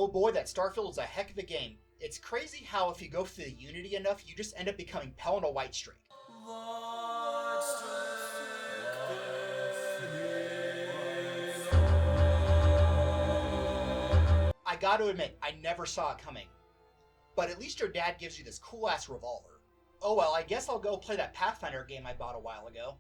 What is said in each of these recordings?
Oh boy, that Starfield is a heck of a game. It's crazy how if you go through the Unity enough, you just end up becoming Pell and a White Streak. I gotta admit, I never saw it coming. But at least your dad gives you this cool-ass revolver. Oh well, I guess I'll go play that Pathfinder game I bought a while ago.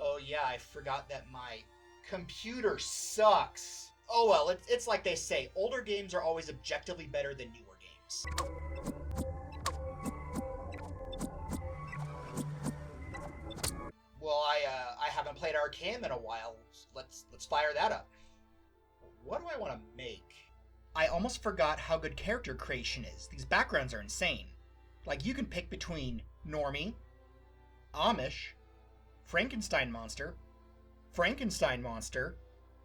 Oh yeah, I forgot that my computer sucks. Oh well, it's like they say, older games are always objectively better than newer games. Well, I haven't played Arcanum in a while. Let's fire that up. What do I want to make? I almost forgot how good character creation is. These backgrounds are insane. Like, you can pick between Normie, Amish, Frankenstein monster,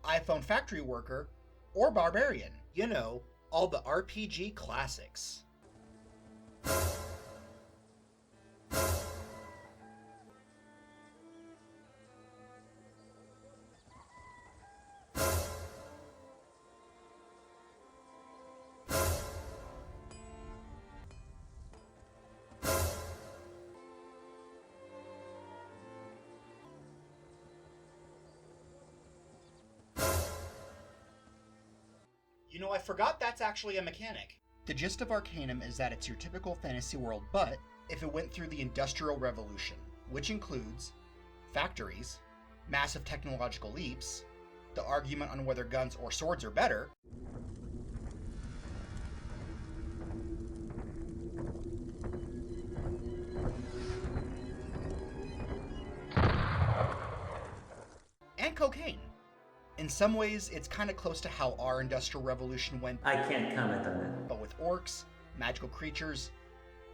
iPhone factory worker, or barbarian. You know, all the RPG classics. You know, I forgot that's actually a mechanic. The gist of Arcanum is that it's your typical fantasy world, but if it went through the Industrial Revolution, which includes factories, massive technological leaps, the argument on whether guns or swords are better, and cocaine. In some ways, it's kind of close to how our Industrial Revolution went. I can't comment on that. But with orcs, magical creatures,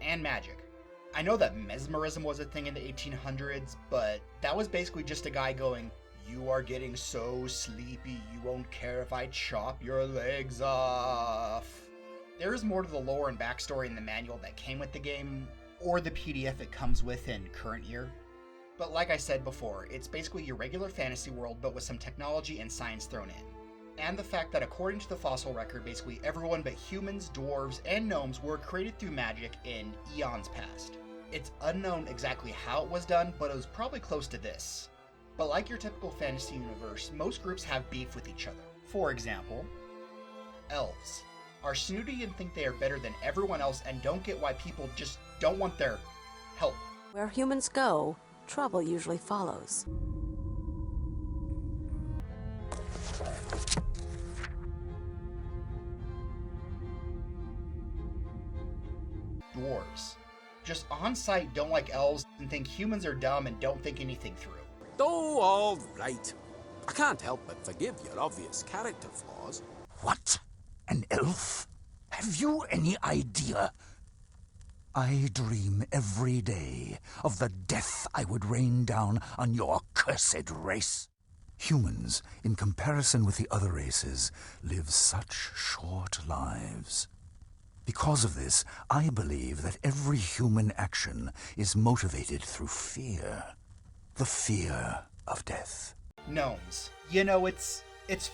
and magic. I know that mesmerism was a thing in the 1800s, but that was basically just a guy going, "You are getting so sleepy, you won't care if I chop your legs off." There is more to the lore and backstory in the manual that came with the game, or the PDF it comes with in current year. But like I said before, it's basically your regular fantasy world, but with some technology and science thrown in. And the fact that according to the fossil record, basically everyone but humans, dwarves, and gnomes were created through magic in eons past. It's unknown exactly how it was done, but it was probably close to this. But like your typical fantasy universe, most groups have beef with each other. For example, elves are snooty and think they are better than everyone else and don't get why people just don't want their help. Where humans go, trouble usually follows. Dwarves just on sight don't like elves and think humans are dumb and don't think anything through. Oh, all right. I can't help but forgive your obvious character flaws. What? An elf? Have you any idea? I dream every day of the death I would rain down on your cursed race. Humans, in comparison with the other races, live such short lives. Because of this, I believe that every human action is motivated through fear. The fear of death. Gnomes. You know, it's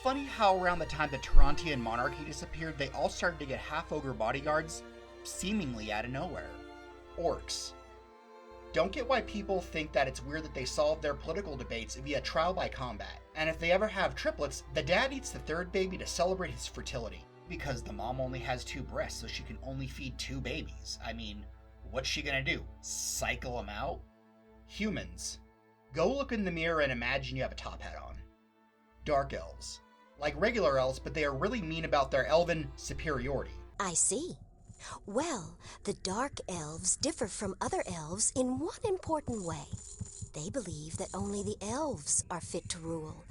funny how around the time the Torontian monarchy disappeared, they all started to get half-ogre bodyguards, seemingly out of nowhere. Orcs. Don't get why people think that it's weird that they solve their political debates via trial by combat. And if they ever have triplets, the dad eats the third baby to celebrate his fertility. Because the mom only has 2 breasts, so she can only feed 2 babies. I mean, what's she gonna do? Cycle them out? Humans. Go look in the mirror and imagine you have a top hat on. Dark elves. Like regular elves, but they are really mean about their elven superiority. I see. Well, the Dark Elves differ from other elves in one important way. They believe that only the elves are fit to rule,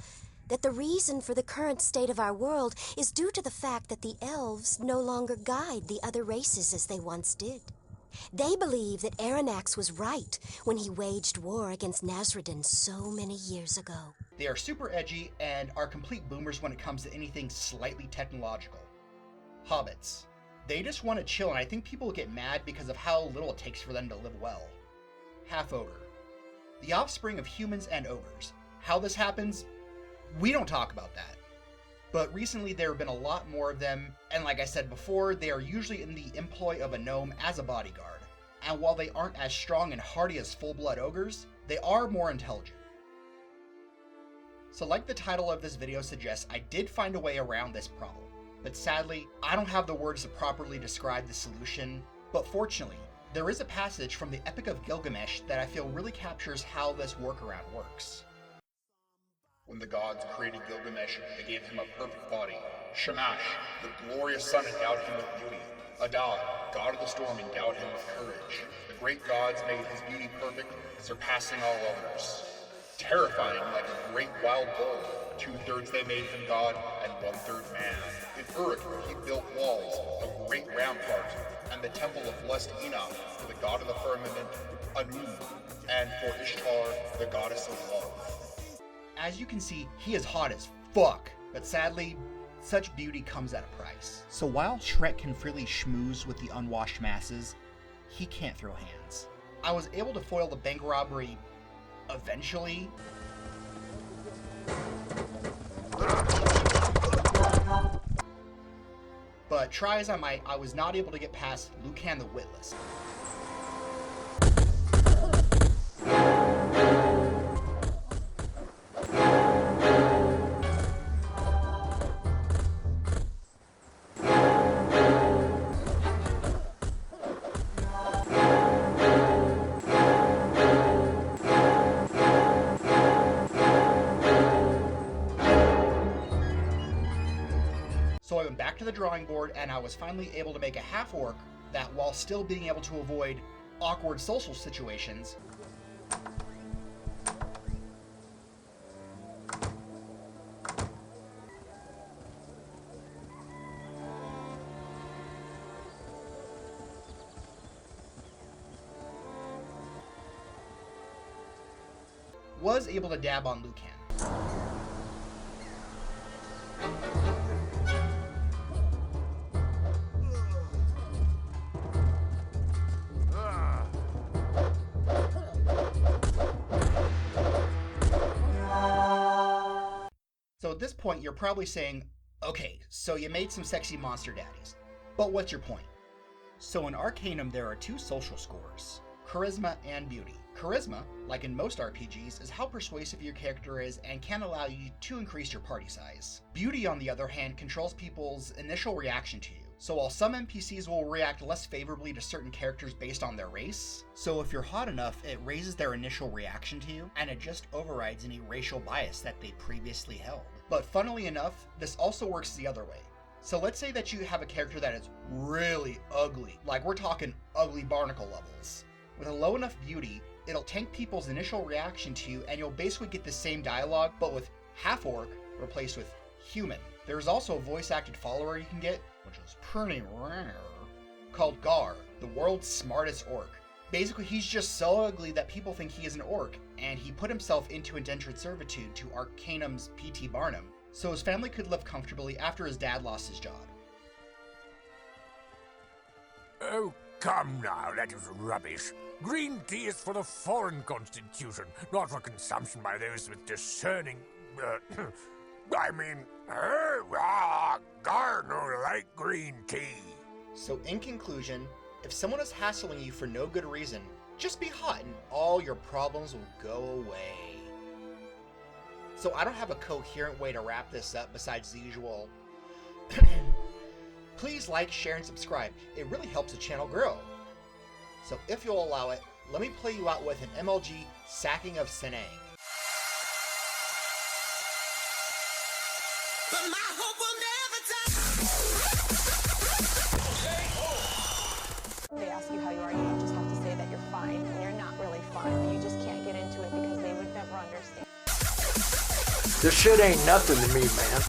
that the reason for the current state of our world is due to the fact that the elves no longer guide the other races as they once did. They believe that Aranax was right when he waged war against Nazredin so many years ago. They are super edgy and are complete boomers when it comes to anything slightly technological. Hobbits. They just want to chill, and I think people get mad because of how little it takes for them to live well. Half-ogre. the offspring of humans and ogres. How this happens, we don't talk about that. But recently there have been a lot more of them, and like I said before, they are usually in the employ of a gnome as a bodyguard. And while they aren't as strong and hardy as full-blood ogres, they are more intelligent. So like the title of this video suggests, I did find a way around this problem. But sadly, I don't have the words to properly describe the solution, but fortunately, there is a passage from the Epic of Gilgamesh that I feel really captures how this workaround works. When the gods created Gilgamesh, they gave him a perfect body. Shamash, the glorious sun, endowed him with beauty. Adad, god of the storm, endowed him with courage. The great gods made his beauty perfect, surpassing all others. Terrifying like a great wild bull, 2/3 they made him god, and 1/3 man. In Uruk, he built walls, a great rampart, and the temple of blessed Enoch for the god of the firmament, Anu, and for Ishtar, the goddess of love. As you can see, he is hot as fuck, but sadly, such beauty comes at a price. So while Shrek can freely schmooze with the unwashed masses, he can't throw hands. I was able to foil the bank robbery eventually. But try as I might, I was not able to get past Lucan the Witless. So I went back to the drawing board and I was finally able to make a half-orc that, while still being able to avoid awkward social situations, was able to dab on Lucan. So at this point, you're probably saying, okay, so you made some sexy monster daddies, but what's your point? So in Arcanum, there are two social scores, charisma and beauty. Charisma, like in most RPGs, is how persuasive your character is and can allow you to increase your party size. Beauty, on the other hand, controls people's initial reaction to you. So while some NPCs will react less favorably to certain characters based on their race, so if you're hot enough, it raises their initial reaction to you, and it just overrides any racial bias that they previously held. But funnily enough, this also works the other way. So let's say that you have a character that is really ugly, like we're talking ugly barnacle levels. With a low enough beauty, it'll tank people's initial reaction to you, and you'll basically get the same dialogue, but with half-orc replaced with human. There's also a voice-acted follower you can get, which is pretty rare, called Gar, the world's smartest orc. Basically, he's just so ugly that people think he is an orc, and he put himself into indentured servitude to Arcanum's P.T. Barnum, so his family could live comfortably after his dad lost his job. Oh, come now, that is rubbish. Green tea is for the foreign constitution, not for consumption by those with discerning... Gar no like green tea. So in conclusion, if someone is hassling you for no good reason, just be hot and all your problems will go away. So I don't have a coherent way to wrap this up besides the usual... Please like, share, and subscribe. It really helps the channel grow. So if you'll allow it, let me play you out with an MLG Sacking of Senang. But my hope will never die. They ask you how you are, you just have to say that you're fine, and you're not really fine, and you just can't get into it because they would never understand. This shit ain't nothing to me, man.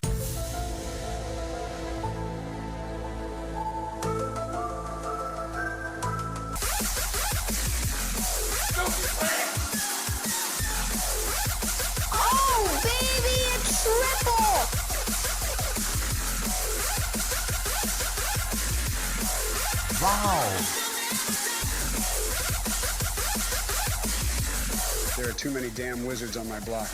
Oh, baby, it's triple! Wow! There are too many damn wizards on my block.